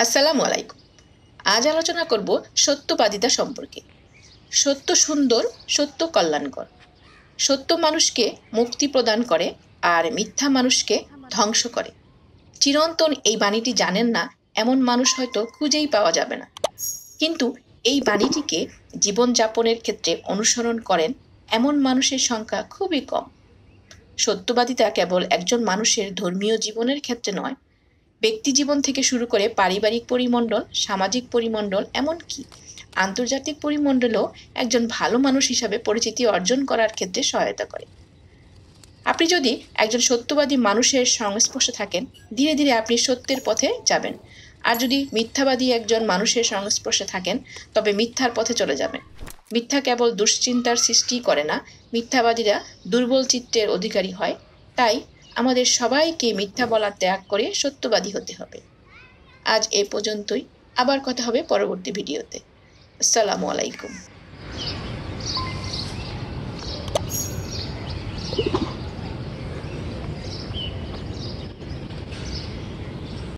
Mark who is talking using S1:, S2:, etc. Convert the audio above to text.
S1: আসসালামু আলাইকুম। আজ আলোচনা করব সত্যবাদিতা সম্পর্কে। সত্য সুন্দর, সত্য কল্যাণকর। সত্য মানুষকে মুক্তি প্রদান করে আর মিথ্যা মানুষকে ধ্বংস করে। চিরন্তন এই বাণীটি জানেন না এমন মানুষ হয়তো খুঁজেই পাওয়া যাবে না। কিন্তু এই বাণীটিকে জীবনযাপনের ক্ষেত্রে অনুসরণ করেন এমন মানুষের সংখ্যা খুবই কম। সত্যবাদিতা কেবল একজন মানুষের ধর্মীয় জীবনের ক্ষেত্রে নয়, ব্যক্তি জীবন থেকে শুরু করে পারিবারিক পরিমণ্ডল, সামাজিক পরিমণ্ডল, এমনকি আন্তর্জাতিক পরিমণ্ডলেও একজন ভালো মানুষ হিসাবে পরিচিতি অর্জন করার ক্ষেত্রে সহায়তা করে। আপনি যদি একজন সত্যবাদী মানুষের সংস্পর্শে থাকেন, ধীরে ধীরে আপনি সত্যের পথে যাবেন। আর যদি মিথ্যাবাদী একজন মানুষের সংস্পর্শে থাকেন, তবে মিথ্যার পথে চলে যাবেন। মিথ্যা কেবল দুশ্চিন্তার সৃষ্টি করে না, মিথ্যাবাদীরা দুর্বল চিত্তের অধিকারী হয়। তাই আমাদের সবাইকে মিথ্যা বলা ত্যাগ করে সত্যবাদী হতে হবে। আজ এ পর্যন্তই। আবার কথা হবে পরবর্তী ভিডিওতে। আসসালামু আলাইকুম।